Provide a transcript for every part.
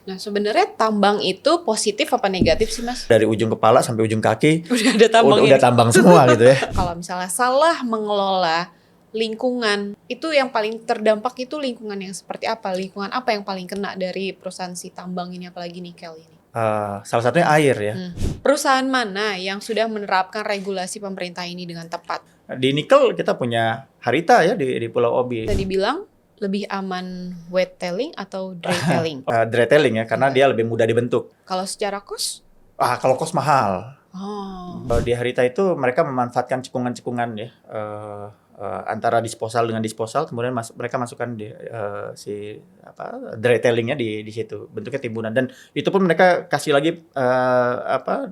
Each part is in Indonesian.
Nah, sebenarnya tambang itu positif apa negatif sih, Mas? Dari ujung kepala sampai ujung kaki Udah ada tambangnya. udah tambang semua gitu ya. Kalau misalnya salah mengelola lingkungan, itu yang paling terdampak itu lingkungan yang seperti apa? Lingkungan apa yang paling kena dari perusahaan si tambang ini, apalagi nikel ini? Salah satunya air ya. Perusahaan mana yang sudah menerapkan regulasi pemerintah ini dengan tepat? Di nikel kita punya Harita ya di Pulau Obi. Bisa dibilang lebih aman wet tailing atau dry tailing? Dry tailing ya, karena dia lebih mudah dibentuk. Kalau secara cost? Kalau kos mahal. Oh. Di Harita itu mereka memanfaatkan cekungan-cekungan ya, antara disposal dengan disposal, kemudian mereka masukkan di dry tailingnya di situ, bentuknya timbunan, dan itu pun mereka kasih lagi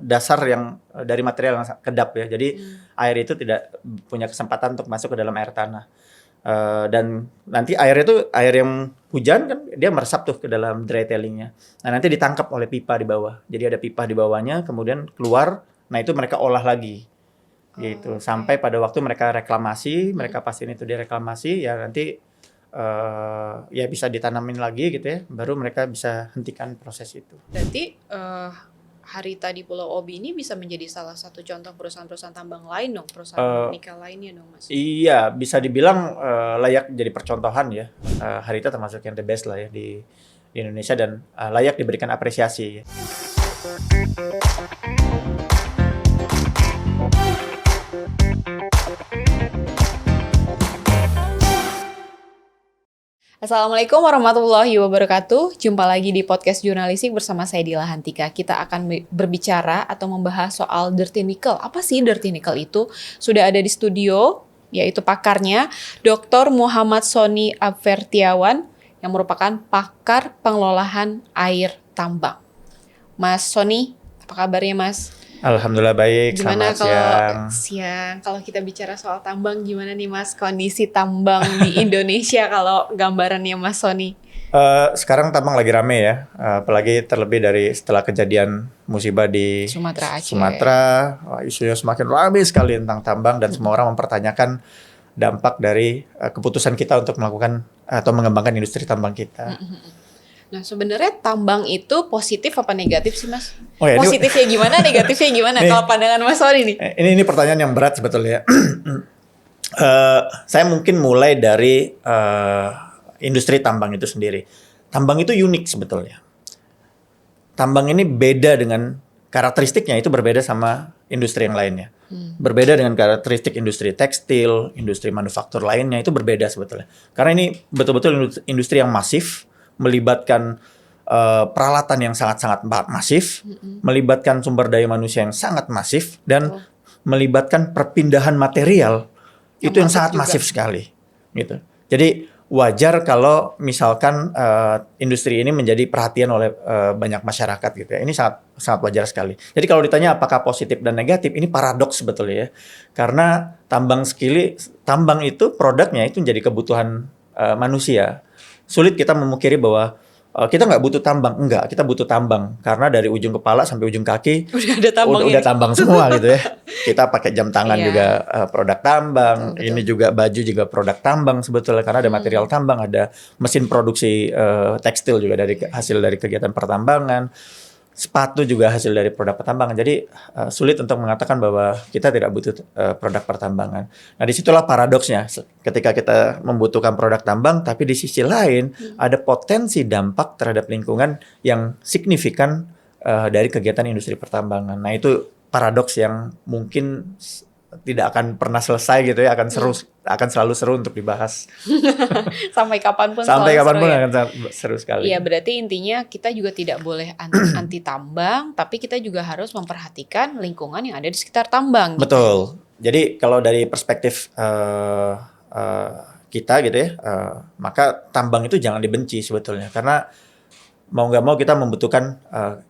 dasar yang dari material yang kedap ya, jadi air itu tidak punya kesempatan untuk masuk ke dalam air tanah. Dan nanti air itu air yang hujan kan dia meresap tuh ke dalam dry tailingnya. Nah nanti ditangkap oleh pipa di bawah. Jadi ada pipa di bawahnya, kemudian keluar. Nah itu mereka olah lagi, gitu. Sampai pada waktu mereka reklamasi, mereka pastiin itu direklamasi, ya nanti ya bisa ditanamin lagi gitu ya. Baru mereka bisa hentikan proses itu. Berarti Harita di Pulau Obi ini bisa menjadi salah satu contoh perusahaan-perusahaan tambang lain dong, perusahaan nikel lainnya dong, Mas? Iya, bisa dibilang layak jadi percontohan ya. Harita termasuk yang the best lah ya di Indonesia, dan layak diberikan apresiasi. Assalamualaikum warahmatullahi wabarakatuh. Jumpa lagi di podcast jurnalistik bersama saya Dila Hantika. Kita akan berbicara atau membahas soal dirty nickel. Apa sih dirty nickel itu? Sudah ada di studio, yaitu pakarnya Dr. Muhammad Sony Apvertiawan yang merupakan pakar pengelolaan air tambang. Mas Sony, apa kabarnya, Mas? Alhamdulillah baik. Gimana Selamat kalau siang? Kalau kita bicara soal tambang, gimana nih, Mas, kondisi tambang di Indonesia kalau gambarannya Mas Sony? Sekarang tambang lagi rame ya, apalagi terlebih dari setelah kejadian musibah di Sumatera Aceh. Isunya semakin ramai sekali tentang tambang, dan semua orang mempertanyakan dampak dari keputusan kita untuk melakukan atau mengembangkan industri tambang kita. Nah, sebenarnya tambang itu positif apa negatif sih, Mas? Oh ya, positifnya gimana, negatifnya gimana? Kalau pandangan Mas Sony nih? Ini pertanyaan yang berat sebetulnya. Saya mungkin mulai dari industri tambang itu sendiri. Tambang itu unik sebetulnya. Tambang ini beda dengan karakteristiknya, itu berbeda sama industri yang lainnya. Berbeda dengan karakteristik industri tekstil, industri manufaktur lainnya, itu berbeda sebetulnya. Karena ini betul-betul industri yang masif, melibatkan peralatan yang sangat-sangat masif, melibatkan sumber daya manusia yang sangat masif, dan melibatkan perpindahan material itu yang sangat masif sekali, gitu. Jadi wajar kalau misalkan industri ini menjadi perhatian oleh banyak masyarakat, gitu ya. Ini sangat wajar sekali. Jadi kalau ditanya apakah positif dan negatif, ini paradoks sebetulnya ya. Karena tambang itu produknya itu menjadi kebutuhan manusia. Sulit kita memungkiri bahwa kita nggak butuh tambang. Enggak, kita butuh tambang. Karena dari ujung kepala sampai ujung kaki udah tambang semua gitu ya. Kita pakai jam tangan juga produk tambang. Betul. Ini juga baju juga produk tambang sebetulnya. Karena ada material tambang, ada mesin produksi tekstil juga hasil dari kegiatan pertambangan. Sepatu juga hasil dari produk pertambangan. Jadi sulit untuk mengatakan bahwa kita tidak butuh produk pertambangan. Nah, disitulah paradoksnya. Ketika kita membutuhkan produk tambang, tapi di sisi lain ada potensi dampak terhadap lingkungan yang signifikan dari kegiatan industri pertambangan. Nah, itu paradoks yang mungkin tidak akan pernah selesai gitu ya, akan selalu seru untuk dibahas. Sampai kapanpun akan seru sekali. Iya, berarti intinya kita juga tidak boleh anti tambang, tapi kita juga harus memperhatikan lingkungan yang ada di sekitar tambang. Betul. Gitu. Jadi kalau dari perspektif kita gitu ya, maka tambang itu jangan dibenci sebetulnya, karena mau nggak mau kita membutuhkan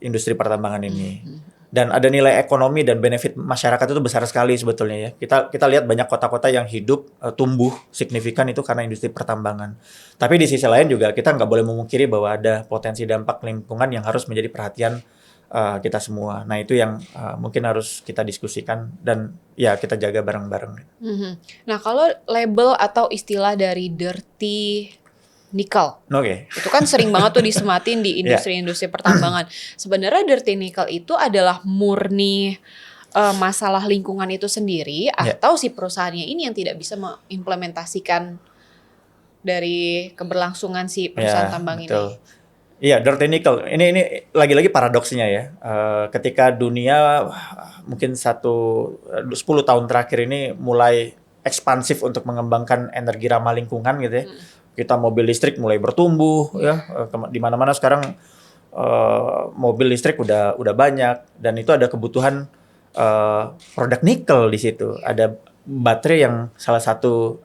industri pertambangan ini. Dan ada nilai ekonomi dan benefit masyarakat itu besar sekali sebetulnya ya. Kita lihat banyak kota-kota yang hidup tumbuh signifikan itu karena industri pertambangan. Tapi di sisi lain juga kita nggak boleh memungkiri bahwa ada potensi dampak lingkungan yang harus menjadi perhatian kita semua. Nah, itu yang mungkin harus kita diskusikan dan ya kita jaga bareng-bareng. Nah, kalau label atau istilah dari dirty nikel. Oke. Itu kan sering banget tuh disematin di industri-industri pertambangan. Sebenarnya dirty nickel itu adalah murni masalah lingkungan itu sendiri atau si perusahaannya ini yang tidak bisa mengimplementasikan dari keberlangsungan si perusahaan tambang betul. ini. Iya, dirty nickel. Ini lagi-lagi paradoksnya ya. Ketika dunia mungkin 10 tahun terakhir ini mulai ekspansif untuk mengembangkan energi ramah lingkungan gitu ya. Kita mobil listrik mulai bertumbuh ya. Di mana-mana sekarang mobil listrik udah banyak dan itu ada kebutuhan produk nikel di situ. Ada baterai yang salah satu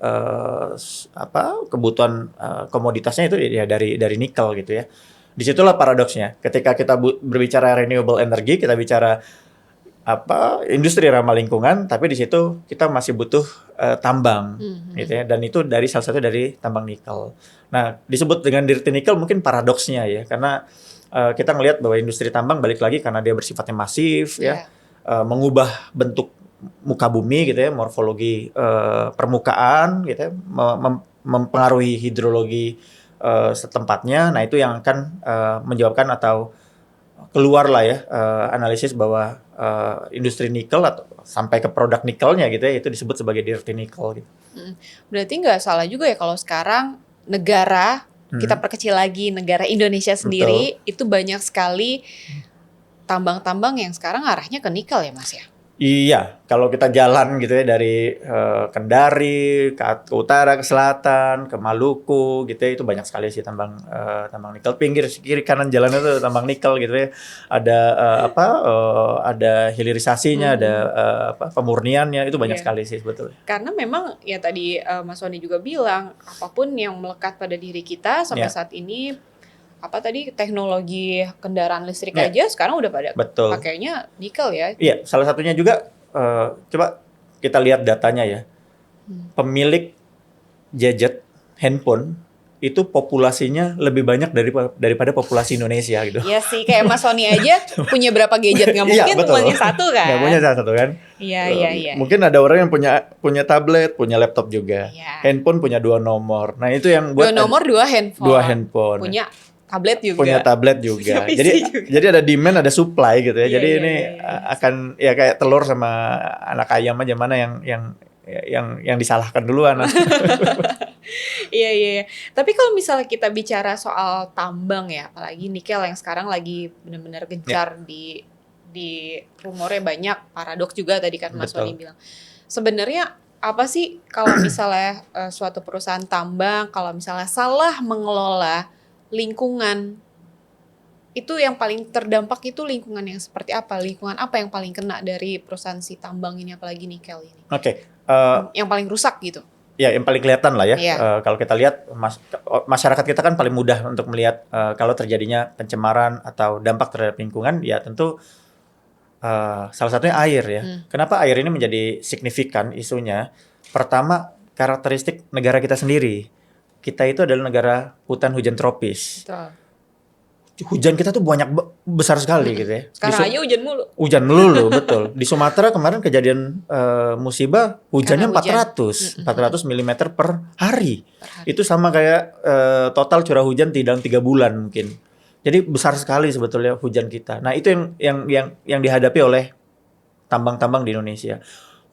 kebutuhan komoditasnya itu ya dari nikel gitu ya. Disitulah paradoksnya. Ketika kita berbicara renewable energy, kita bicara industri ramah lingkungan, tapi di situ kita masih butuh tambang, gitu ya. Dan itu salah satu dari tambang nikel. Nah, disebut dengan dirty nickel mungkin paradoksnya ya, karena kita ngelihat bahwa industri tambang balik lagi karena dia bersifatnya masif, ya, mengubah bentuk muka bumi, gitu ya, morfologi permukaan, gitu ya, mempengaruhi hidrologi setempatnya. Nah itu yang akan menjawabkan atau keluarlah ya analisis bahwa industri nikel atau sampai ke produk nikelnya gitu ya itu disebut sebagai dirty nickel gitu. Berarti nggak salah juga ya kalau sekarang negara kita perkecil lagi negara Indonesia sendiri itu banyak sekali tambang-tambang yang sekarang arahnya ke nikel ya Mas ya? Iya, kalau kita jalan gitu ya dari Kendari ke utara, ke selatan, ke Maluku gitu ya, itu banyak sekali sih tambang nikel. Pinggir kiri kanan jalan itu tambang nikel gitu ya. Ada ada hilirisasinya, ada pemurniannya, itu banyak sekali sih sebetulnya. Karena memang ya tadi Mas Sony juga bilang apapun yang melekat pada diri kita sampai saat ini teknologi kendaraan listrik aja sekarang udah pada pakainya nikel ya. Iya, salah satunya juga coba kita lihat datanya ya. Pemilik gadget handphone itu populasinya lebih banyak daripada populasi Indonesia gitu. Iya sih, kayak Mas Sony aja punya berapa gadget, nggak mungkin cuma satu kan? Nggak punya satu kan? Iya. Mungkin ada orang yang punya tablet, punya laptop juga. Handphone punya 2 nomor. Nah itu yang buat 2 nomor 2 handphone. 2 handphone. Punya tablet juga. Punya tablet juga. Jadi ada demand, ada supply gitu ya. Jadi ini akan ya kayak telur sama anak ayam aja, mana yang disalahkan duluan. Iya. Tapi kalau misalnya kita bicara soal tambang ya, apalagi nikel yang sekarang lagi benar-benar gencar di rumornya banyak, paradoks juga tadi kan Mas Sony bilang. Sebenarnya apa sih kalau misalnya suatu perusahaan tambang kalau misalnya salah mengelola lingkungan, itu yang paling terdampak itu lingkungan yang seperti apa? Lingkungan apa yang paling kena dari perusahaan si tambang ini, apalagi nikel ini? Yang paling rusak gitu? Ya, yang paling kelihatan lah ya. Kalau kita lihat masyarakat kita kan paling mudah untuk melihat kalau terjadinya pencemaran atau dampak terhadap lingkungan, ya tentu salah satunya air ya. Kenapa air ini menjadi signifikan isunya? Pertama, karakteristik negara kita sendiri. Kita itu adalah negara hutan hujan tropis. Betul. Hujan kita tuh banyak besar sekali gitu ya. Sekarang aja hujan mulu. Hujan melulu, betul. Di Sumatera kemarin kejadian musibah hujannya 400 mm per hari. Itu sama kayak total curah hujan dalam 3 bulan mungkin. Jadi besar sekali sebetulnya hujan kita. Nah itu yang dihadapi oleh tambang-tambang di Indonesia.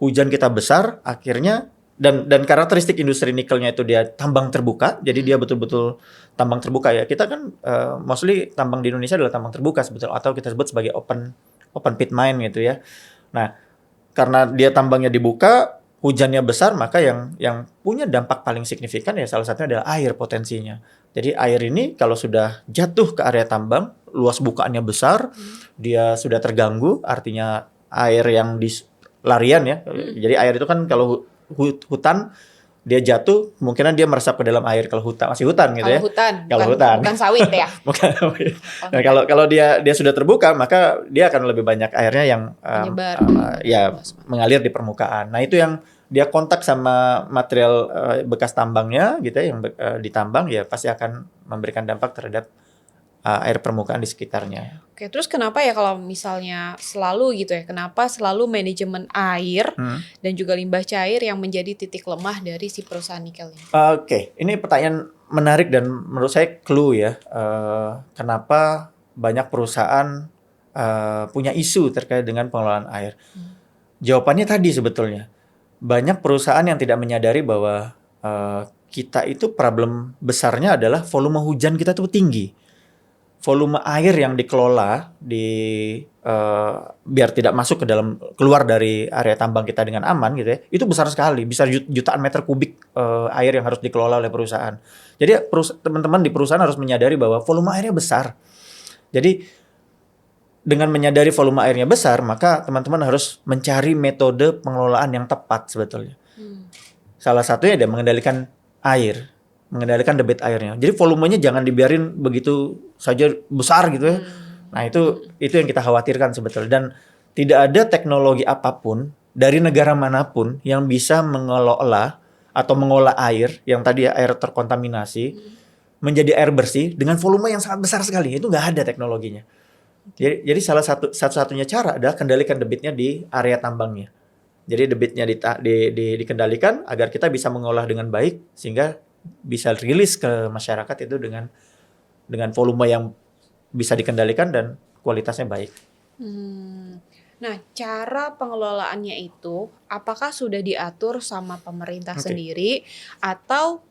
Hujan kita besar, akhirnya dan karakteristik industri nikelnya itu dia tambang terbuka, jadi dia betul-betul tambang terbuka ya. Kita kan mostly tambang di Indonesia adalah tambang terbuka sebetulnya, atau kita sebut sebagai open pit mine gitu ya. Nah, karena dia tambangnya dibuka, hujannya besar, maka yang punya dampak paling signifikan ya salah satunya adalah air potensinya. Jadi air ini kalau sudah jatuh ke area tambang, luas bukaannya besar, dia sudah terganggu, artinya air yang di larian ya. Jadi air itu kan kalau hutan dia jatuh, kemungkinan dia meresap ke dalam air kalau masih hutan gitu ya. Bukan sawit ya. Bukan sawit. Nah, kalau dia sudah terbuka, maka dia akan lebih banyak airnya yang mengalir di permukaan. Nah, itu yang dia kontak sama material bekas tambangnya gitu ya, yang ditambang ya pasti akan memberikan dampak terhadap air permukaan di sekitarnya. Oke, terus kenapa ya kalau misalnya selalu gitu ya, kenapa selalu manajemen air dan juga limbah cair yang menjadi titik lemah dari si perusahaan nikel ini? Oke, ini pertanyaan menarik dan menurut saya clue ya. Kenapa banyak perusahaan punya isu terkait dengan pengelolaan air? Jawabannya tadi sebetulnya. Banyak perusahaan yang tidak menyadari bahwa kita itu problem besarnya adalah volume hujan kita tuh tinggi. Volume air yang dikelola biar tidak masuk ke dalam, keluar dari area tambang kita dengan aman gitu ya, itu besar sekali, bisa jutaan meter kubik air yang harus dikelola oleh perusahaan. Jadi teman-teman di perusahaan harus menyadari bahwa volume airnya besar. Jadi dengan menyadari volume airnya besar, maka teman-teman harus mencari metode pengelolaan yang tepat sebetulnya. Salah satunya adalah mengendalikan debit airnya. Jadi volumenya jangan dibiarin begitu saja besar gitu ya. Nah itu yang kita khawatirkan sebetulnya. Dan tidak ada teknologi apapun dari negara manapun yang bisa mengelola atau mengolah air yang tadi air terkontaminasi menjadi air bersih dengan volume yang sangat besar sekali. Itu nggak ada teknologinya. Jadi satu-satunya cara adalah kendalikan debitnya di area tambangnya. Jadi debitnya dikendalikan agar kita bisa mengolah dengan baik sehingga bisa rilis ke masyarakat itu dengan volume yang bisa dikendalikan dan kualitasnya baik. Nah, cara pengelolaannya itu apakah sudah diatur sama pemerintah sendiri atau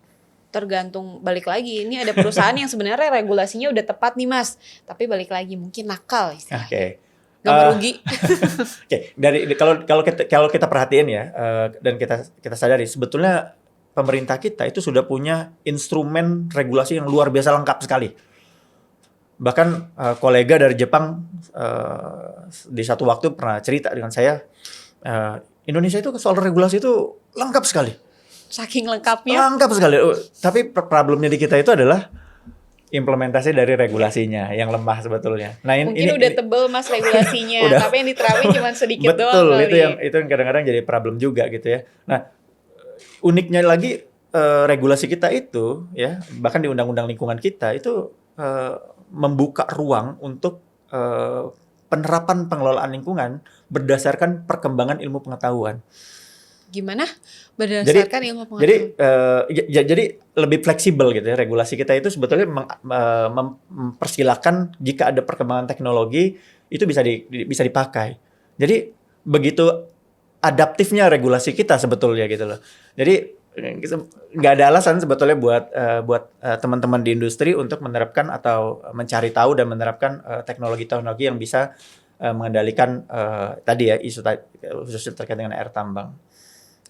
tergantung, balik lagi, ini ada perusahaan yang sebenarnya regulasinya udah tepat nih Mas, tapi balik lagi mungkin nakal istilahnya. Gak merugi. Oke, kalau kita perhatiin ya, dan kita sadari sebetulnya pemerintah kita itu sudah punya instrumen regulasi yang luar biasa lengkap sekali. Bahkan kolega dari Jepang di satu waktu pernah cerita dengan saya, Indonesia itu soal regulasi itu lengkap sekali. Saking lengkapnya. Lengkap sekali. Tapi problemnya di kita itu adalah implementasi dari regulasinya yang lemah sebetulnya. Nah, mungkin udah tebel Mas regulasinya, tapi yang diterapin cuma sedikit doang. Betul, itu yang kadang-kadang jadi problem juga gitu ya. Nah, uniknya lagi regulasi kita itu ya, bahkan di undang-undang lingkungan kita itu membuka ruang untuk penerapan pengelolaan lingkungan berdasarkan perkembangan ilmu pengetahuan. Gimana? Berdasarkan ilmu pengetahuan. Jadi lebih fleksibel gitu ya. Regulasi kita itu sebetulnya mempersilahkan jika ada perkembangan teknologi itu bisa dipakai. Jadi begitu adaptifnya regulasi kita sebetulnya gitu loh. Jadi nggak ada alasan sebetulnya buat teman-teman di industri untuk menerapkan atau mencari tahu dan menerapkan teknologi-teknologi yang bisa mengendalikan tadi ya isu khususnya terkait dengan air tambang.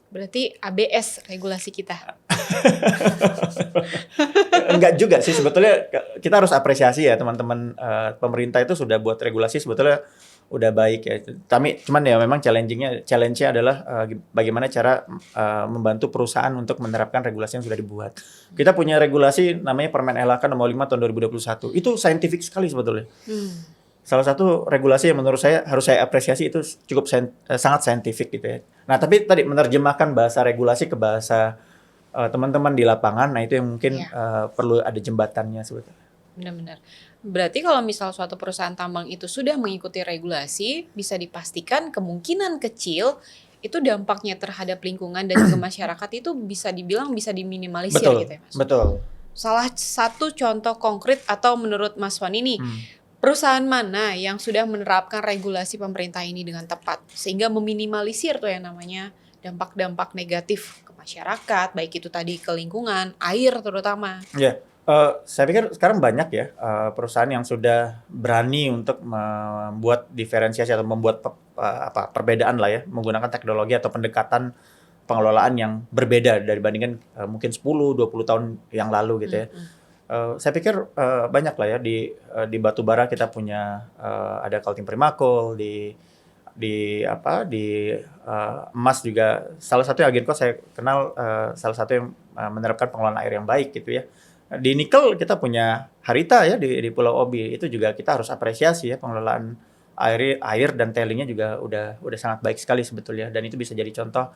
Berarti ABS regulasi kita. Enggak juga sih sebetulnya, kita harus apresiasi ya teman-teman, pemerintah itu sudah buat regulasi sebetulnya udah baik ya. Cuman ya memang challenge-nya adalah bagaimana cara membantu perusahaan untuk menerapkan regulasi yang sudah dibuat. Kita punya regulasi namanya Permen LHK nomor 5 tahun 2021. Itu scientific sekali sebetulnya. Salah satu regulasi yang menurut saya harus saya apresiasi itu cukup sangat saintifik gitu ya. Nah, tapi tadi menerjemahkan bahasa regulasi ke bahasa teman-teman di lapangan, nah itu yang mungkin perlu ada jembatannya sebetulnya. Benar-benar. Berarti kalau misal suatu perusahaan tambang itu sudah mengikuti regulasi, bisa dipastikan kemungkinan kecil itu dampaknya terhadap lingkungan dan juga masyarakat itu bisa dibilang bisa diminimalisir gitu ya Mas? Betul. Salah satu contoh konkret atau menurut Mas Wan ini, perusahaan mana yang sudah menerapkan regulasi pemerintah ini dengan tepat sehingga meminimalisir tuh yang namanya dampak-dampak negatif ke masyarakat, baik itu tadi ke lingkungan, air terutama. Ya, saya pikir sekarang banyak ya perusahaan yang sudah berani untuk membuat diferensiasi atau membuat perbedaan lah ya, menggunakan teknologi atau pendekatan pengelolaan yang berbeda dibandingkan mungkin 10-20 tahun yang lalu gitu ya. Saya pikir banyak lah ya di batubara kita punya ada Kaltim Primakol, di emas juga salah satu yang Agenco saya kenal salah satu yang menerapkan pengelolaan air yang baik gitu ya. Di nikel kita punya Harita ya di Pulau Obi, itu juga kita harus apresiasi ya pengelolaan air dan tailingnya juga udah sangat baik sekali sebetulnya, dan itu bisa jadi contoh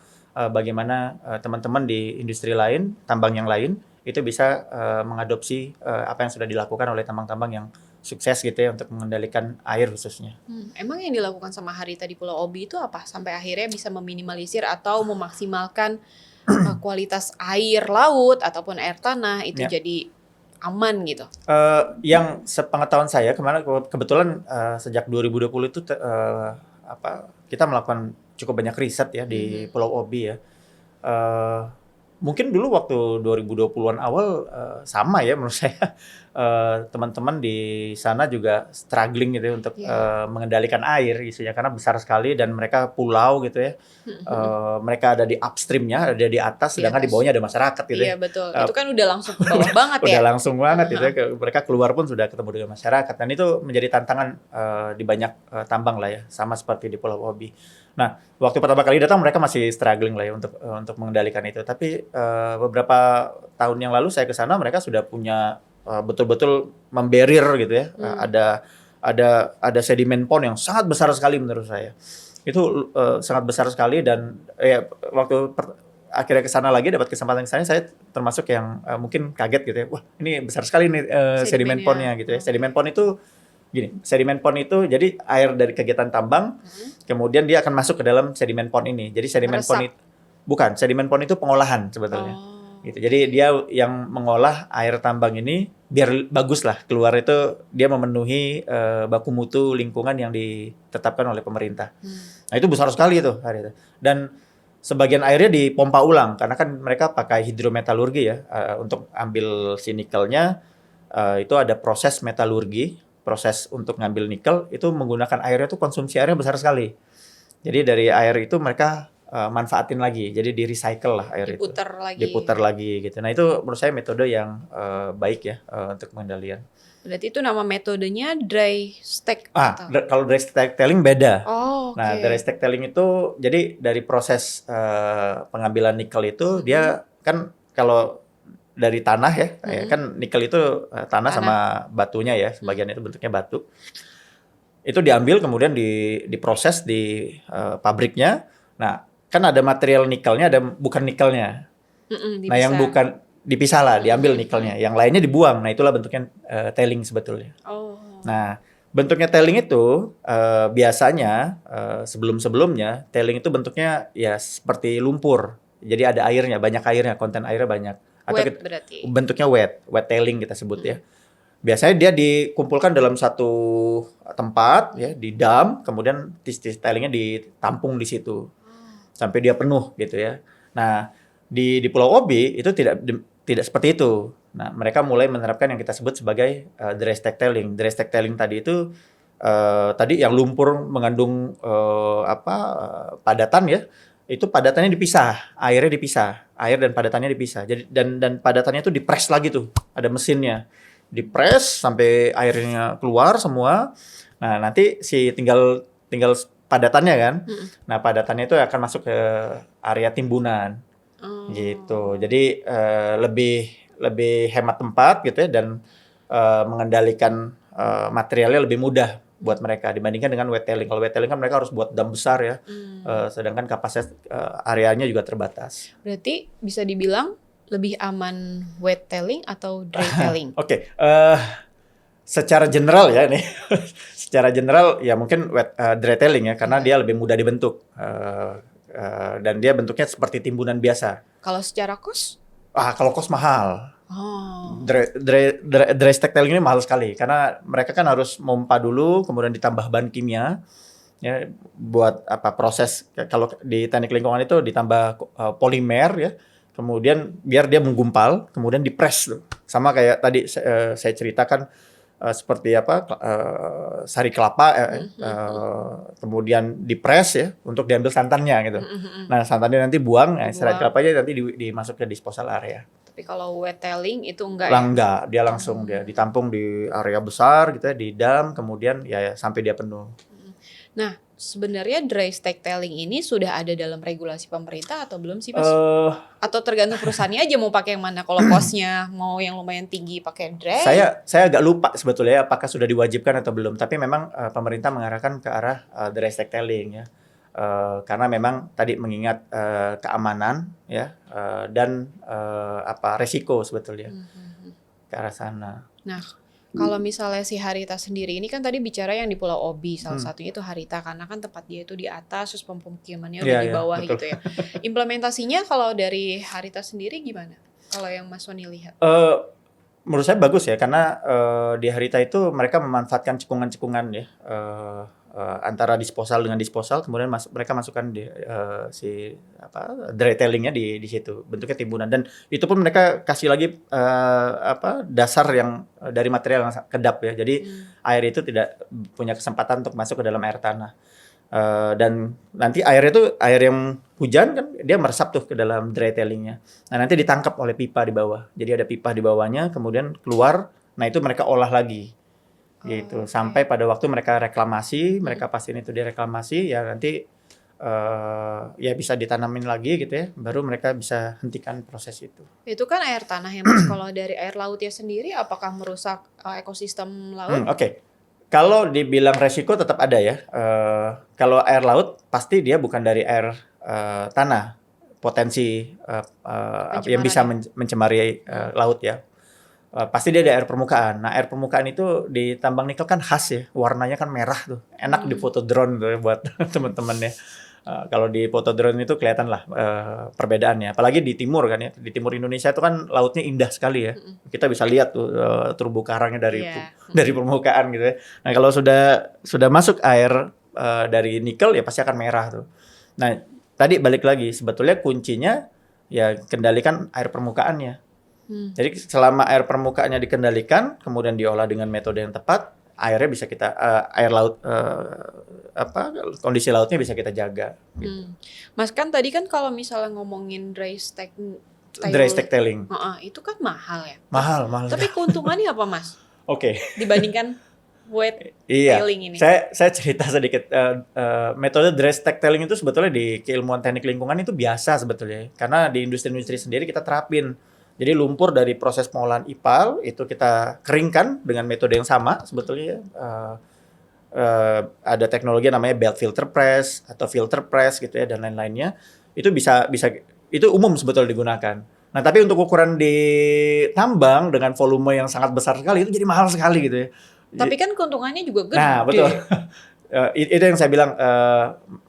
bagaimana teman-teman di industri lain, tambang yang lain itu bisa mengadopsi apa yang sudah dilakukan oleh tambang-tambang yang sukses gitu ya untuk mengendalikan air khususnya. Emang yang dilakukan sama Harita di Pulau Obi itu apa? Sampai akhirnya bisa meminimalisir atau memaksimalkan kualitas air laut ataupun air tanah itu Ya. jadi aman gitu. Yang sepengetahuan saya kemarin kebetulan sejak 2020 itu kita melakukan cukup banyak riset ya di Pulau Obi ya. Mungkin dulu waktu 2020-an awal sama ya menurut saya. Teman-teman di sana juga struggling gitu ya untuk mengendalikan air isunya karena besar sekali dan mereka pulau gitu ya. Mereka ada di upstreamnya, ada di atas, sedangkan di bawahnya ada masyarakat gitu Iya ya. betul, itu kan udah langsung ke bawah banget ya. Udah langsung banget gitu ya. Mereka keluar pun sudah ketemu dengan masyarakat dan itu menjadi tantangan di banyak tambang lah ya, sama seperti di Pulau Obi. Nah, waktu pertama kali datang mereka masih struggling lah ya untuk mengendalikan itu. Tapi beberapa tahun yang lalu saya ke sana mereka sudah punya betul-betul membarrier gitu ya. Ada sedimen pond yang sangat besar sekali menurut saya. Itu sangat besar sekali dan ya waktu akhirnya ke sana lagi dapat kesempatan ke sana, saya termasuk yang mungkin kaget gitu ya. Wah, ini besar sekali nih sedimen pondnya gitu ya. Sedimen pond itu gini, sedimen pond itu jadi air dari kegiatan tambang, kemudian dia akan masuk ke dalam sedimen pond ini. Jadi sedimen pond itu bukan, sedimen pond itu pengolahan sebetulnya. Gitu. Jadi dia yang mengolah air tambang ini biar bagus lah keluar itu dia memenuhi baku mutu lingkungan yang ditetapkan oleh pemerintah. Nah itu besar sekali itu hari itu. Dan sebagian airnya dipompa ulang karena kan mereka pakai hidrometalurgi ya untuk ambil si nikelnya itu ada proses metalurgi, proses untuk ngambil nikel itu menggunakan airnya itu konsumsi airnya besar sekali. Jadi dari air itu mereka manfaatin lagi, jadi di recycle lah air diputar lagi gitu. Nah itu menurut saya metode yang baik ya untuk pengendalian. Berarti itu nama metodenya dry stack. Kalau dry stack tailling beda. Nah dry stack tailling itu jadi dari proses pengambilan nikel itu dia kan kalau dari tanah ya, kan nikel itu tanah sama batunya ya, sebagian itu bentuknya batu. Itu diambil kemudian diproses di pabriknya. Nah kan ada material nikelnya, ada bukan nikelnya. Nah yang bukan dipisah lah, diambil nikelnya. Yang lainnya dibuang. Nah itulah bentuknya tailing sebetulnya. Nah bentuknya tailing itu biasanya sebelum-sebelumnya tailing itu bentuknya ya seperti lumpur. Jadi ada airnya, banyak airnya, konten airnya banyak. Atau berarti bentuknya wet tailing kita sebut ya. Biasanya dia dikumpulkan dalam satu tempat ya, di dam, kemudian tailingnya ditampung di situ. Sampai dia penuh gitu ya. Nah, di Pulau Obi itu tidak seperti itu. Nah, mereka mulai menerapkan yang kita sebut sebagai dry stack tailing. Dry stack tailing tadi itu tadi yang lumpur mengandung padatan ya. Itu padatannya dipisah, airnya dipisah, air dan padatannya dipisah. Jadi dan padatannya itu dipres lagi tuh, ada mesinnya. Dipres sampai airnya keluar semua. Nah, nanti tinggal padatannya kan. Nah, padatannya itu akan masuk ke area timbunan. Gitu. Jadi lebih hemat tempat gitu ya dan mengendalikan materialnya lebih mudah buat mereka dibandingkan dengan wet tailing. Kalau wet tailing kan mereka harus buat dam besar ya. Sedangkan kapasitas areanya juga terbatas. Berarti bisa dibilang lebih aman wet tailing atau dry tailing? Oke. Secara general ya nih, secara general ya mungkin dry tailing ya karena dia lebih mudah dibentuk dan dia bentuknya seperti timbunan biasa. Kalau secara cost? Kalau cost mahal. Dry stack tailing ini mahal sekali karena mereka kan harus mompa dulu, kemudian ditambah bahan kimia ya buat proses kalau di teknik lingkungan itu ditambah polimer ya. Kemudian biar dia menggumpal, kemudian dipres tuh. Sama kayak tadi saya ceritakan seperti sari kelapa kemudian dipres ya untuk diambil santannya gitu. Nah, santannya nanti buang, sari kelapanya nanti dimasuk ke disposal area. Tapi kalau wet tailing itu enggak Enggak, dia langsung dia ditampung di area besar gitu ya, di dam, kemudian ya sampai dia penuh. Nah, sebenarnya dry stack tailing ini sudah ada dalam regulasi pemerintah atau belum sih, Mas? Atau tergantung perusahaannya aja mau pakai yang mana? Kalau cost-nya mau yang lumayan tinggi pakai dry? Saya agak lupa sebetulnya apakah sudah diwajibkan atau belum. Tapi memang pemerintah mengarahkan ke arah dry stack tailing ya. Karena memang tadi mengingat keamanan ya dan resiko sebetulnya ke arah sana. Nah, Kalau misalnya si Harita sendiri ini kan tadi bicara yang di Pulau Obi, salah satunya itu Harita karena kan tempat dia itu di atas, terus pemukimannya udah Iya, di iya, bawah betul. gitu ya. Implementasinya kalau dari Harita sendiri gimana? Kalau yang Mas Sony lihat? Eh, Menurut saya bagus ya karena di Harita itu mereka memanfaatkan cekungan-cekungan ya antara disposal dengan disposal, kemudian mereka masukkan di si apa dry tailingnya di situ, bentuknya timbunan, dan itu pun mereka kasih lagi dasar yang dari material yang kedap ya, jadi air itu tidak punya kesempatan untuk masuk ke dalam air tanah. Dan nanti airnya itu air yang hujan kan dia meresap tuh ke dalam dry tailingnya. Nah nanti ditangkap oleh pipa di bawah. Jadi ada pipa di bawahnya, kemudian keluar. Nah itu mereka olah lagi, gitu. Sampai pada waktu mereka reklamasi, mereka pastiin itu direklamasi, ya nanti ya bisa ditanamin lagi gitu ya. Baru mereka bisa hentikan proses itu. Itu kan air tanah ya Mas. Kalau dari air lautnya sendiri, apakah merusak ekosistem laut? Oke. Kalau dibilang resiko tetap ada ya. Kalau air laut pasti dia bukan dari air tanah. Potensi yang bisa mencemari laut ya. Pasti dia ada air permukaan. Nah air permukaan itu di tambang nikel kan khas ya. Warnanya kan merah tuh. Enak di foto drone tuh ya buat teman-teman ya. Kalau di foto drone itu kelihatan lah perbedaannya. Apalagi di timur kan ya. Di timur Indonesia itu kan lautnya indah sekali ya. Kita bisa lihat tuh terumbu karangnya dari permukaan gitu ya. Nah kalau sudah masuk air dari nikel ya pasti akan merah tuh. Nah tadi balik lagi sebetulnya kuncinya ya kendalikan air permukaannya. Jadi selama air permukaannya dikendalikan, kemudian diolah dengan metode yang tepat, airnya bisa kita air laut kondisi lautnya bisa kita jaga. Gitu. Mas kan tadi kan kalau misalnya ngomongin dry stack tailing, itu kan mahal ya. Mahal. Tapi keuntungannya apa Mas? Oke. Dibandingkan wet Iya. tailing ini. Saya cerita sedikit. Metode dry stack tailing itu sebetulnya di keilmuan teknik lingkungan itu biasa sebetulnya, karena di industri-industri sendiri kita terapin. Jadi lumpur dari proses pengolahan IPAL itu kita keringkan dengan metode yang sama sebetulnya. Ada teknologi namanya belt filter press atau filter press gitu ya dan lain-lainnya. Itu bisa itu umum sebetulnya digunakan. Nah, tapi untuk ukuran di tambang dengan volume yang sangat besar sekali itu jadi mahal sekali gitu ya. Tapi kan keuntungannya juga gede. Nah, betul. Itu yang saya bilang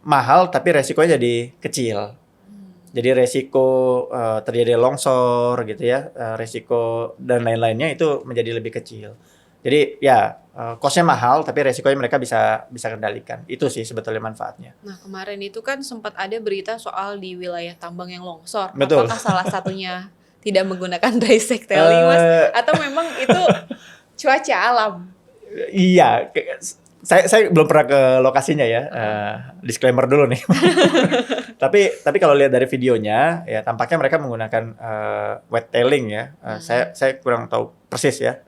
mahal tapi resikonya jadi kecil. Jadi resiko terjadi longsor gitu ya, resiko dan lain-lainnya itu menjadi lebih kecil. Jadi ya cost-nya mahal tapi resikonya mereka bisa kendalikan. Itu sih sebetulnya manfaatnya. Nah kemarin itu kan sempat ada berita soal di wilayah tambang yang longsor. Betul. Apakah salah satunya tidak menggunakan dry stack tailing Mas? Atau memang itu cuaca alam? Iya, saya belum pernah ke lokasinya ya. Disclaimer dulu nih. Tapi kalau lihat dari videonya ya tampaknya mereka menggunakan wet tailing ya. Saya kurang tahu persis ya.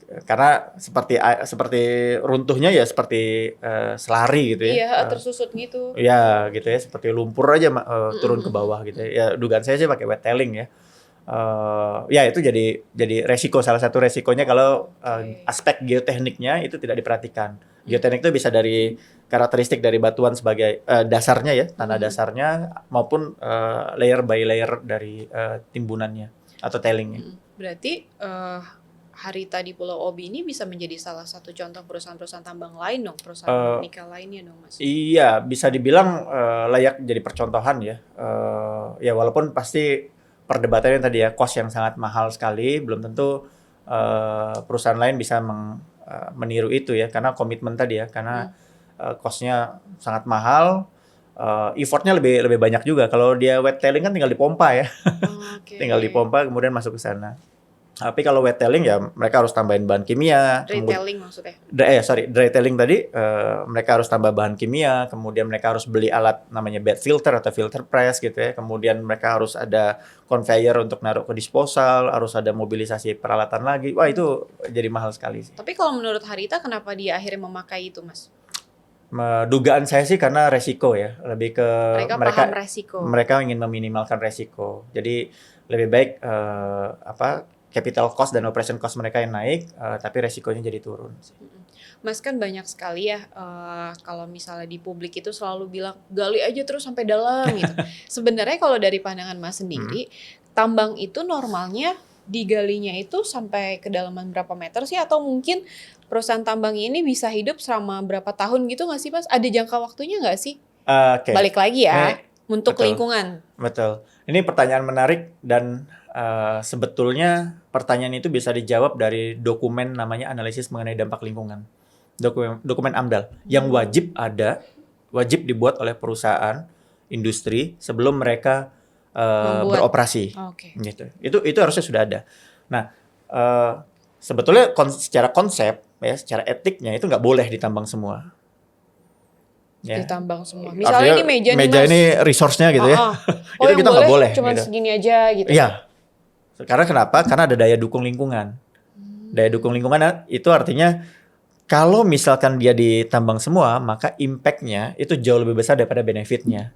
Karena seperti runtuhnya ya seperti selari gitu ya. Iya, tersusut gitu. Iya, gitu ya, seperti lumpur aja turun ke bawah gitu ya. Ya dugaan saya sih pakai wet tailing ya. Ya itu jadi resiko, salah satu resikonya kalau aspek geotekniknya itu tidak diperhatikan. Geoteknik itu bisa dari karakteristik dari batuan sebagai dasarnya ya, tanah dasarnya maupun layer by layer dari timbunannya atau tailingnya. Berarti Harita di Pulau Obi ini bisa menjadi salah satu contoh perusahaan-perusahaan tambang lain dong, perusahaan nikel lainnya dong Mas? Iya, bisa dibilang layak jadi percontohan ya. Ya walaupun pasti perdebatannya tadi ya, cost yang sangat mahal sekali, belum tentu perusahaan lain bisa meniru itu ya, karena komitmen tadi ya, karena cost-nya sangat mahal, effortnya lebih banyak juga. Kalau dia wet tailing kan tinggal dipompa ya, tinggal dipompa kemudian masuk ke sana. Tapi kalau wet tailing ya mereka harus tambahin bahan kimia. Dry tailing maksudnya? Dry tailing tadi mereka harus tambah bahan kimia, kemudian mereka harus beli alat namanya bed filter atau filter press gitu ya. Kemudian mereka harus ada conveyor untuk naruh ke disposal, harus ada mobilisasi peralatan lagi. Wah itu jadi mahal sekali sih. Tapi kalau menurut Harita kenapa dia akhirnya memakai itu Mas? Dugaan saya sih karena resiko ya, lebih ke mereka paham resiko. Mereka ingin meminimalkan resiko. Jadi lebih baik capital cost dan operation cost mereka yang naik, tapi resikonya jadi turun. Mas kan banyak sekali ya kalau misalnya di publik itu selalu bilang gali aja terus sampai dalam gitu. Sebenarnya kalau dari pandangan Mas sendiri, tambang itu normalnya digalinya itu sampai kedalaman berapa meter sih? Atau mungkin perusahaan tambang ini bisa hidup selama berapa tahun gitu nggak sih Mas? Ada jangka waktunya nggak sih? Oke. Balik lagi ya, Ini untuk betul. lingkungan. Betul. Ini pertanyaan menarik dan sebetulnya pertanyaan itu bisa dijawab dari dokumen namanya analisis mengenai dampak lingkungan. Dokumen AMDAL yang wajib dibuat oleh perusahaan industri sebelum mereka Membuat. beroperasi. Oke. Gitu. Itu harusnya sudah ada. Nah, sebetulnya secara konsep ya, secara etiknya itu nggak boleh ditambang semua. Ya. Ditambang semua. Misalnya ini meja nih meja Mas. ini resource-nya gitu ya. Oh Itu yang kita nggak boleh cuma gitu. segini aja gitu. Iya. Karena kenapa? Karena ada daya dukung lingkungan. Daya dukung lingkungan itu artinya kalau misalkan dia ditambang semua, maka impact-nya itu jauh lebih besar daripada benefit-nya.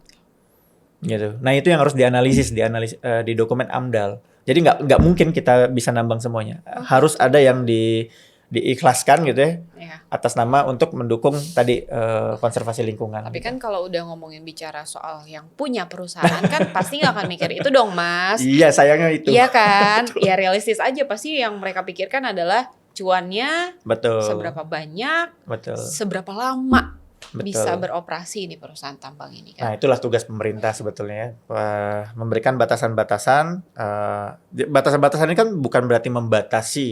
Gitu. Nah, itu yang harus dianalisis di dokumen AMDAL. Jadi nggak mungkin kita bisa nambang semuanya. Harus ada yang diikhlaskan gitu ya. Iya. Atas nama untuk mendukung tadi konservasi lingkungan. Tapi kan kalau udah ngomongin bicara soal yang punya perusahaan kan pasti nggak akan mikir itu dong Mas. Iya, sayangnya itu. Iya kan? Ya realistis aja, pasti yang mereka pikirkan adalah cuannya, Betul. seberapa banyak, Betul. seberapa lama Betul. bisa beroperasi ini perusahaan tambang ini kan. Nah, itulah tugas pemerintah sebetulnya ya. Memberikan batasan-batasan. Batasan-batasan ini kan bukan berarti membatasi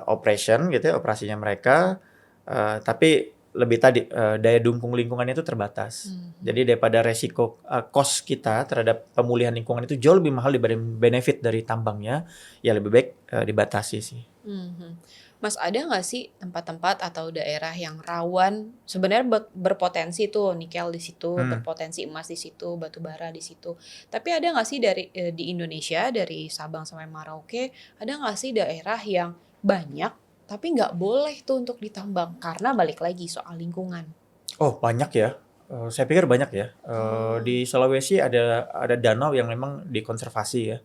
operation gitu ya, operasinya mereka, tapi lebih tadi daya dukung lingkungannya itu terbatas. Jadi daripada resiko cost kita terhadap pemulihan lingkungan itu jauh lebih mahal dibanding benefit dari tambangnya, ya lebih baik dibatasi sih. Mas, ada nggak sih tempat-tempat atau daerah yang rawan sebenarnya berpotensi tuh nikel di situ, berpotensi emas di situ, batu bara di situ. Tapi ada nggak sih di Indonesia dari Sabang sampai Merauke, ada nggak sih daerah yang banyak tapi nggak boleh tuh untuk ditambang karena balik lagi soal lingkungan? Oh, banyak ya. Saya pikir banyak ya. Di Sulawesi ada danau yang memang dikonservasi ya.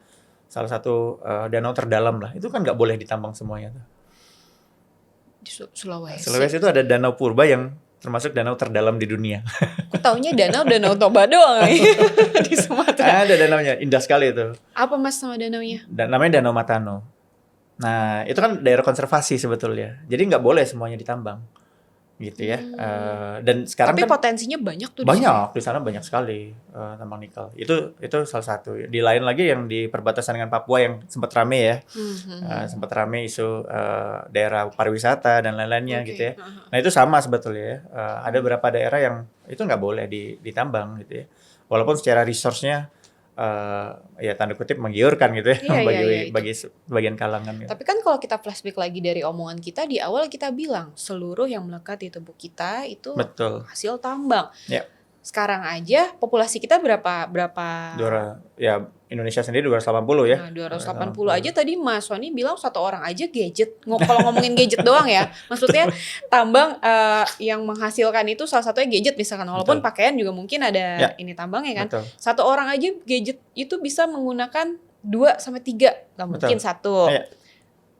Salah satu danau terdalam lah. Itu kan nggak boleh ditambang semuanya tuh. Di Sulawesi. Sulawesi itu ada danau purba yang termasuk danau terdalam di dunia. Aku taunya Danau Toba doang di Sumatera. Ada danaunya, indah sekali itu. Apa Mas sama danaunya? Namanya Danau Matano. Nah, itu kan daerah konservasi sebetulnya. Jadi nggak boleh semuanya ditambang. Gitu ya. Dan sekarang tapi kan potensinya banyak tuh banyak di sana banyak sekali tambang nikel. Itu salah satu. Di lain lagi yang di perbatasan dengan Papua yang sempat rame ya. Sempat rame isu daerah pariwisata dan lain-lainnya gitu ya. Nah, itu sama sebetulnya ya. Ada beberapa daerah yang itu nggak boleh ditambang gitu ya. Walaupun secara resource-nya ya tanda kutip menggiurkan gitu ya. Bagi sebagian kalangan gitu. Tapi kan kalau kita flashback lagi dari omongan kita di awal, kita bilang seluruh yang melekat di tubuh kita itu Betul. hasil tambang. Ya. Sekarang aja populasi kita berapa? Ya Indonesia sendiri 280 ya. Nah, 280 aja tadi Mas Sony bilang satu orang aja gadget. Kalau ngomongin gadget doang ya, maksudnya tambang yang menghasilkan itu salah satunya gadget misalkan, walaupun Betul. pakaian juga mungkin ada ini tambangnya kan. Betul. Satu orang aja gadget itu bisa menggunakan 2 sampai 3, nggak mungkin satu. Ya.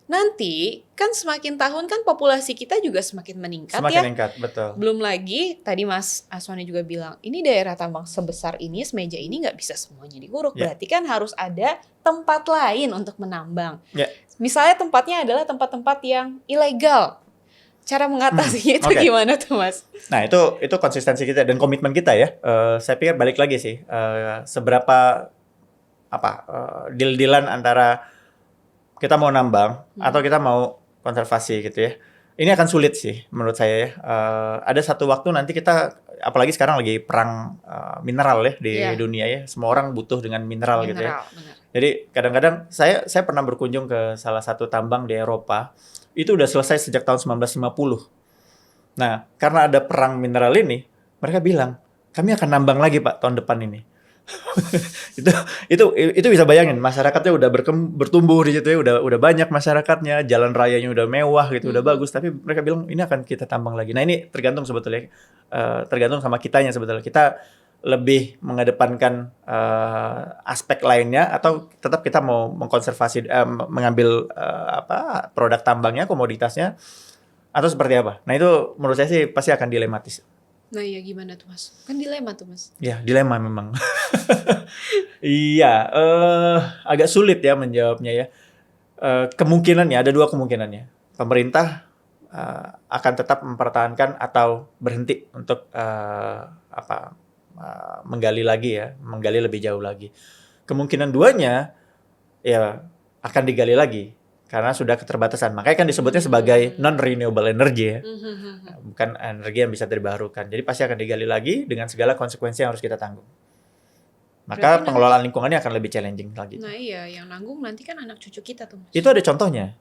Nanti kan semakin tahun kan populasi kita juga semakin meningkat Semakin ya. meningkat, betul. Belum lagi tadi Mas Aswani juga bilang ini daerah tambang sebesar ini, semeja ini nggak bisa semuanya diguruk. Berarti kan harus ada tempat lain untuk menambang. Misalnya tempatnya adalah tempat-tempat yang ilegal. Cara mengatasinya itu gimana tuh Mas? Nah itu konsistensi kita dan komitmen kita ya. Saya pikir balik lagi sih seberapa deal-dealan antara kita mau nambang atau kita mau konservasi gitu ya. Ini akan sulit sih menurut saya ya. Ada satu waktu nanti kita, apalagi sekarang lagi perang mineral ya di dunia ya. Semua orang butuh dengan mineral gitu ya. Benar. Jadi kadang-kadang saya pernah berkunjung ke salah satu tambang di Eropa. Itu udah selesai sejak tahun 1950. Nah, karena ada perang mineral ini, mereka bilang, kami akan nambang lagi Pak tahun depan ini. itu bisa bayangin, masyarakatnya udah bertumbuh di situ ya, udah banyak masyarakatnya, jalan rayanya udah mewah gitu, udah bagus, tapi mereka bilang ini akan kita tambang lagi. Nah, ini tergantung sebetulnya tergantung sama kitanya sebetulnya. Kita lebih mengedepankan aspek lainnya atau tetap kita mau mengkonservasi mengambil produk tambangnya, komoditasnya, atau seperti apa. Nah, itu menurut saya sih pasti akan dilematis. Nah iya gimana tuh Mas? Kan dilema tuh Mas. Ya, dilema memang. Iya, agak sulit ya menjawabnya ya. Kemungkinannya ada dua kemungkinannya. Pemerintah akan tetap mempertahankan atau berhenti untuk menggali lebih jauh lagi. Kemungkinan duanya ya akan digali lagi karena sudah keterbatasan. Makanya kan disebutnya sebagai non-renewable energy ya. Bukan energi yang bisa terbarukan. Jadi pasti akan digali lagi dengan segala konsekuensi yang harus kita tanggung. Maka Berarti pengelolaan lingkungannya akan lebih challenging lagi. Nah iya, yang nanggung nanti kan anak cucu kita tuh Mas. Itu ada contohnya.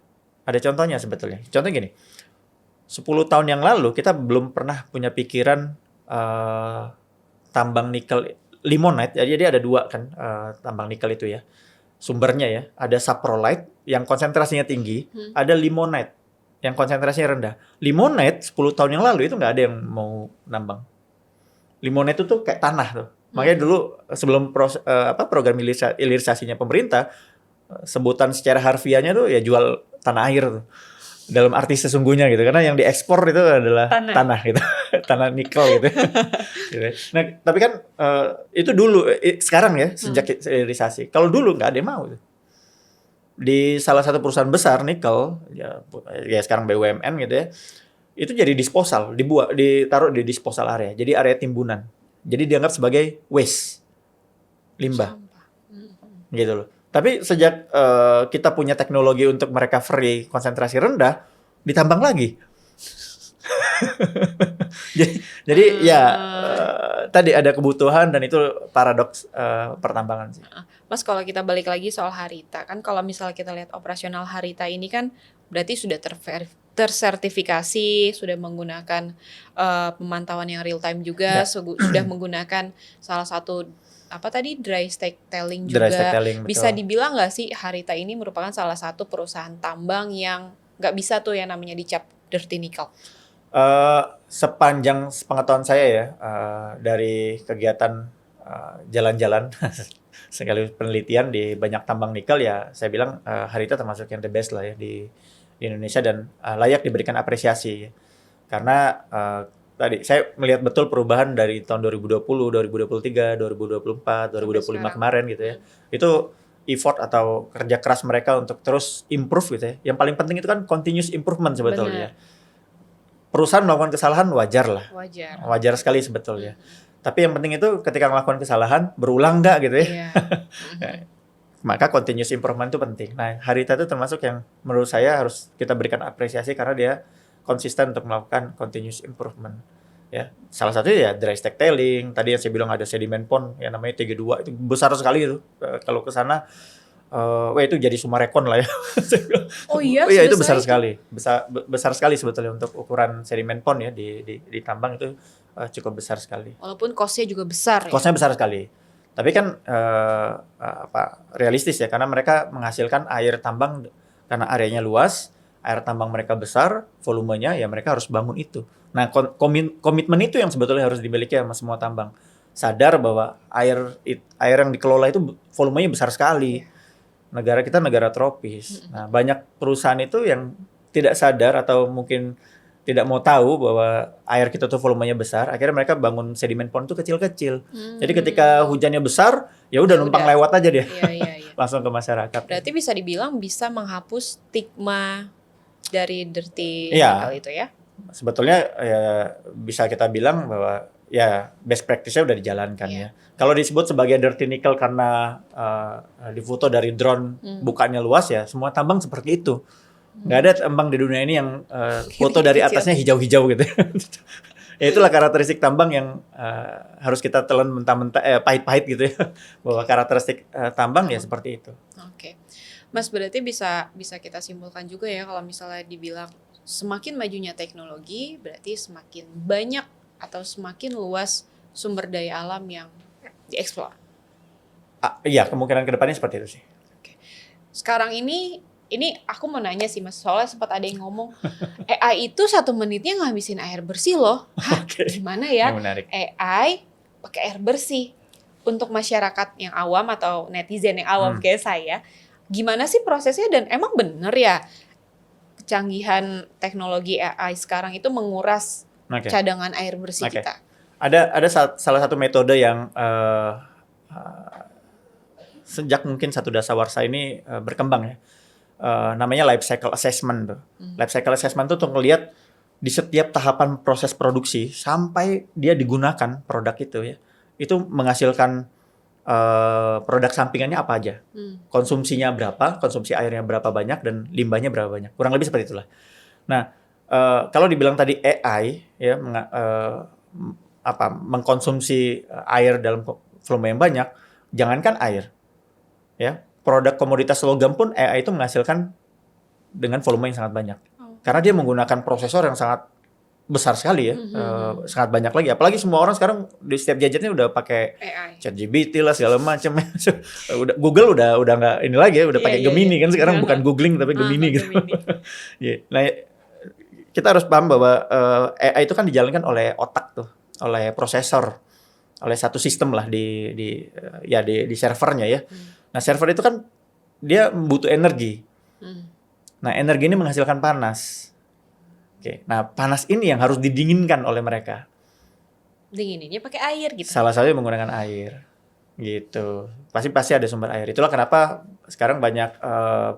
Ada contohnya sebetulnya. Contoh gini. 10 tahun yang lalu kita belum pernah punya pikiran tambang nikel limonite. Jadi ada dua kan tambang nikel itu ya. Sumbernya ya. Ada saprolite yang konsentrasinya tinggi, ada limonite yang konsentrasinya rendah. Limonite 10 tahun yang lalu itu nggak ada yang mau nambang. Limonite itu tuh kayak tanah tuh. Makanya dulu sebelum program hilirisasinya pemerintah, sebutan secara harfiahnya tuh ya jual tanah air tuh. Dalam arti sesungguhnya gitu. Karena yang diekspor itu adalah tanah gitu. Tanah nikel gitu. Nah, tapi kan itu dulu, sekarang ya, sejak hilirisasi. Kalau dulu nggak ada yang mau. Di salah satu perusahaan besar nikel, ya sekarang BUMN gitu ya, itu jadi disposal, ditaruh di disposal area. Jadi area timbunan. Jadi dianggap sebagai waste, limbah. Gitu loh. Tapi sejak kita punya teknologi untuk merecovery konsentrasi rendah, ditambang lagi. jadi tadi ada kebutuhan dan itu paradoks pertambangan sih. Mas kalau kita balik lagi soal Harita, kan kalau misalnya kita lihat operasional Harita ini kan berarti sudah tersertifikasi, sudah menggunakan pemantauan yang real time juga, sudah menggunakan salah satu dry stack tailing juga. Bisa dibilang nggak sih Harita ini merupakan salah satu perusahaan tambang yang nggak bisa tuh yang namanya dicap dirty nickel? Sepanjang pengetahuan saya ya, dari kegiatan jalan-jalan sekali penelitian di banyak tambang nikel ya, saya bilang Harita termasuk yang the best lah ya di Indonesia dan layak diberikan apresiasi. Karena tadi saya melihat betul perubahan dari tahun 2020, 2023, 2024, 2025 kemarin gitu ya. Itu effort atau kerja keras mereka untuk terus improve gitu ya. Yang paling penting itu kan continuous improvement sebetulnya. Perusahaan melakukan kesalahan wajar lah. Wajar sekali sebetulnya. Tapi yang penting itu ketika melakukan kesalahan berulang nggak gitu ya. Maka continuous improvement itu penting. Nah, Harita itu termasuk yang menurut saya harus kita berikan apresiasi karena dia konsisten untuk melakukan continuous improvement. Ya, salah satunya ya dry stack tailing. Tadi yang saya bilang ada sediment pond yang namanya TG2 itu besar sekali itu. Kalau ke sana itu jadi Sumarekon lah ya. Oh iya, itu besar sekali. Besar sekali sebetulnya untuk ukuran sediment pond ya di tambang itu cukup besar sekali. Walaupun cost-nya juga besar. Cost-nya besar sekali. Tapi kan realistis ya karena mereka menghasilkan air tambang karena areanya luas, air tambang mereka besar, volumenya ya mereka harus bangun itu. Nah, komitmen itu yang sebetulnya harus dimiliki sama semua tambang. Sadar bahwa air yang dikelola itu volumenya besar sekali. Negara kita negara tropis. Nah, banyak perusahaan itu yang tidak sadar atau mungkin tidak mau tahu bahwa air kita tuh volumenya besar, akhirnya mereka bangun sediment pond tuh kecil-kecil. Jadi ketika hujannya besar, ya udah numpang lewat aja dia. Langsung ke masyarakat. Berarti bisa dibilang bisa menghapus stigma dari dirty nickel itu ya? Sebetulnya ya bisa kita bilang bahwa ya best practice-nya udah dijalankan ya. Kalau disebut sebagai dirty nickel karena difoto dari drone bukannya luas ya, semua tambang seperti itu. Nggak ada tambang di dunia ini yang foto dari atasnya hijau-hijau gitu. Ya itulah karakteristik tambang yang harus kita telan mentah-mentah, pahit-pahit gitu ya. Bahwa karakteristik tambang ya seperti itu. Oke. Mas berarti bisa kita simpulkan juga ya kalau misalnya dibilang semakin majunya teknologi berarti semakin banyak atau semakin luas sumber daya alam yang dieksplor. Iya, kemungkinan kedepannya seperti itu sih. Oke. Sekarang ini aku mau nanya sih Mas, soalnya sempat ada yang ngomong AI itu 1 menitnya ngabisin air bersih loh. Gimana ya? AI pakai air bersih untuk masyarakat yang awam atau netizen yang awam kayak saya. Gimana sih prosesnya dan emang bener ya kecanggihan teknologi AI sekarang itu menguras cadangan air bersih kita? Ada salah satu metode yang sejak mungkin satu dasawarsa ini berkembang ya. Namanya life cycle assessment tuh. Life cycle assessment tuh untuk ngelihat di setiap tahapan proses produksi sampai dia digunakan produk itu ya. Itu menghasilkan produk sampingannya apa aja. Konsumsinya berapa, konsumsi airnya berapa banyak dan limbahnya berapa banyak. Kurang lebih seperti itulah. Nah, kalau dibilang tadi AI ya mengkonsumsi air dalam volume yang banyak, jangankan air. Ya, produk komoditas logam pun AI itu menghasilkan dengan volume yang sangat banyak. Karena dia menggunakan prosesor yang sangat besar sekali ya, sangat banyak lagi. Apalagi semua orang sekarang di setiap gadgetnya udah pakai ChatGPT lah segala macam. Google udah nggak ini lagi ya, udah pakai Gemini kan sekarang, bukan googling tapi Gemini gitu. Nah, kita harus paham bahwa AI itu kan dijalankan oleh otak tuh, oleh prosesor, oleh satu sistem lah di servernya ya. Nah, server itu kan dia butuh energi. Nah, energi ini menghasilkan panas. Oke, nah panas ini yang harus didinginkan oleh mereka. Dingininnya pakai air gitu. Salah satunya menggunakan air, gitu. Pasti ada sumber air. Itulah kenapa sekarang banyak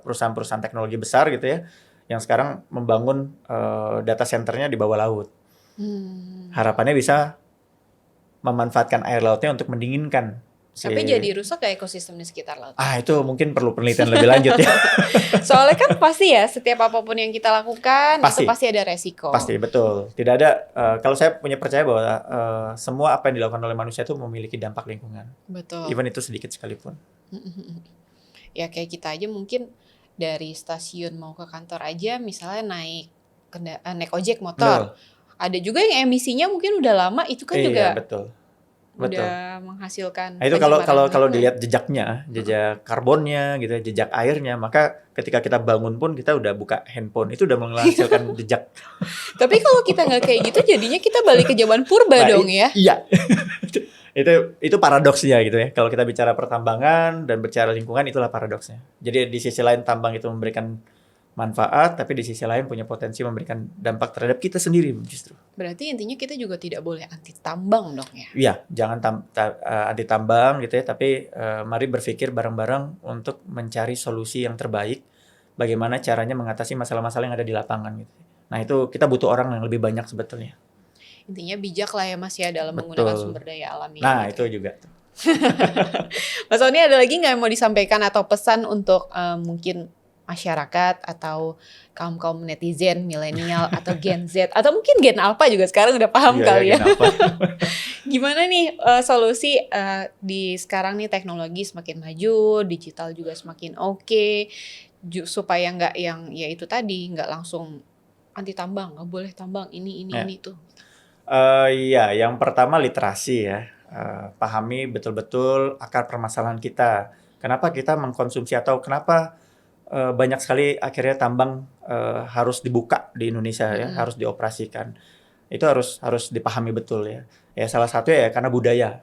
perusahaan-perusahaan teknologi besar gitu ya, yang sekarang membangun data centernya di bawah laut. Harapannya bisa memanfaatkan air lautnya untuk mendinginkan. Tapi jadi rusak gak ekosistem di sekitar laut? Itu mungkin perlu penelitian lebih lanjut ya. Soalnya kan pasti ya, setiap apapun yang kita lakukan itu pasti ada resiko. Pasti, betul. Tidak ada, kalau saya punya percaya bahwa semua apa yang dilakukan oleh manusia itu memiliki dampak lingkungan. Betul. Even itu sedikit sekalipun. Ya kayak kita aja mungkin dari stasiun mau ke kantor aja, misalnya naik ojek motor. Betul. Ada juga yang emisinya mungkin udah lama, itu kan juga betul. Udah menghasilkan. Nah, itu kalau dilihat jejaknya, jejak karbonnya gitu, jejak airnya, maka ketika kita bangun pun kita udah buka handphone, itu udah menghasilkan jejak. Tapi kalau kita nggak kayak gitu, jadinya kita balik ke zaman purba dong ya. Iya. itu paradoksnya gitu ya. Kalau kita bicara pertambangan dan bicara lingkungan, itulah paradoksnya. Jadi di sisi lain tambang itu memberikan manfaat, tapi di sisi lain punya potensi memberikan dampak terhadap kita sendiri justru. Berarti intinya kita juga tidak boleh anti tambang dong ya? Iya, jangan anti tambang gitu ya, tapi mari berpikir bareng-bareng untuk mencari solusi yang terbaik, bagaimana caranya mengatasi masalah-masalah yang ada di lapangan gitu. Nah itu kita butuh orang yang lebih banyak sebetulnya. Intinya bijak lah ya Mas ya dalam menggunakan sumber daya alam ini. Nah gitu. Itu juga. Mas Oni, ada lagi nggak yang mau disampaikan atau pesan untuk mungkin masyarakat atau kaum netizen, milenial atau Gen Z atau mungkin Gen Alpha juga sekarang udah paham kali ya. Gimana nih solusi di sekarang nih teknologi semakin maju, digital juga semakin oke, supaya nggak yang ya itu tadi nggak langsung anti tambang, nggak boleh tambang ini tuh. Iya, yang pertama literasi ya. Pahami betul-betul akar permasalahan kita. Kenapa kita mengkonsumsi atau kenapa banyak sekali akhirnya tambang harus dibuka di Indonesia ya, harus dioperasikan. Itu harus dipahami betul ya. Ya salah satunya ya karena budaya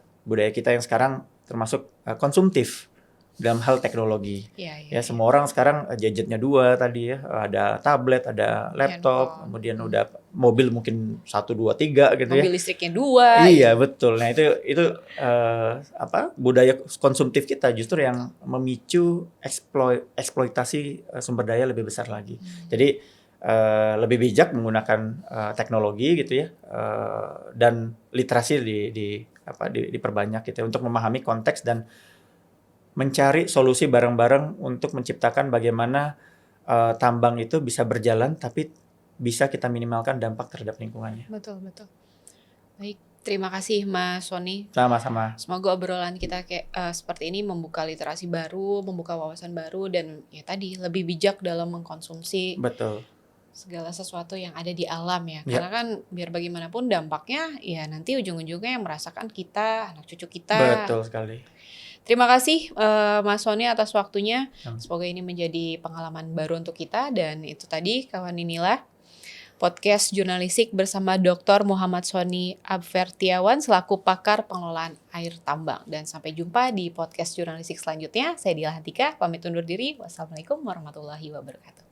kita yang sekarang termasuk konsumtif dalam hal teknologi. Ya semua orang sekarang gadgetnya 2 tadi ya, ada tablet, ada laptop, kemudian udah mobil mungkin 1, 2, 3 gitu ya. Mobil listriknya 2. Iya betul. Nah itu budaya konsumtif kita justru yang memicu eksploitasi sumber daya lebih besar lagi. Jadi lebih bijak menggunakan teknologi gitu ya, dan literasi diperbanyak gitu ya, untuk memahami konteks dan mencari solusi bareng-bareng untuk menciptakan bagaimana tambang itu bisa berjalan tapi bisa kita minimalkan dampak terhadap lingkungannya. Betul. Baik, terima kasih Mas Sony. Sama-sama. Semoga obrolan kita kayak seperti ini membuka literasi baru, membuka wawasan baru, dan ya tadi lebih bijak dalam mengkonsumsi. Betul. Segala sesuatu yang ada di alam ya. Karena kan biar bagaimanapun dampaknya ya nanti ujung-ujungnya yang merasakan kita, anak cucu kita. Betul sekali. Terima kasih Mas Sony atas waktunya. Semoga ini menjadi pengalaman baru untuk kita. Dan itu tadi kawan inilah podcast jurnalistik bersama Dr. Muhammad Sony Abfertiawan selaku pakar pengelolaan air tambang. Dan sampai jumpa di podcast jurnalistik selanjutnya. Saya Dila Hantika, pamit undur diri. Wassalamualaikum warahmatullahi wabarakatuh.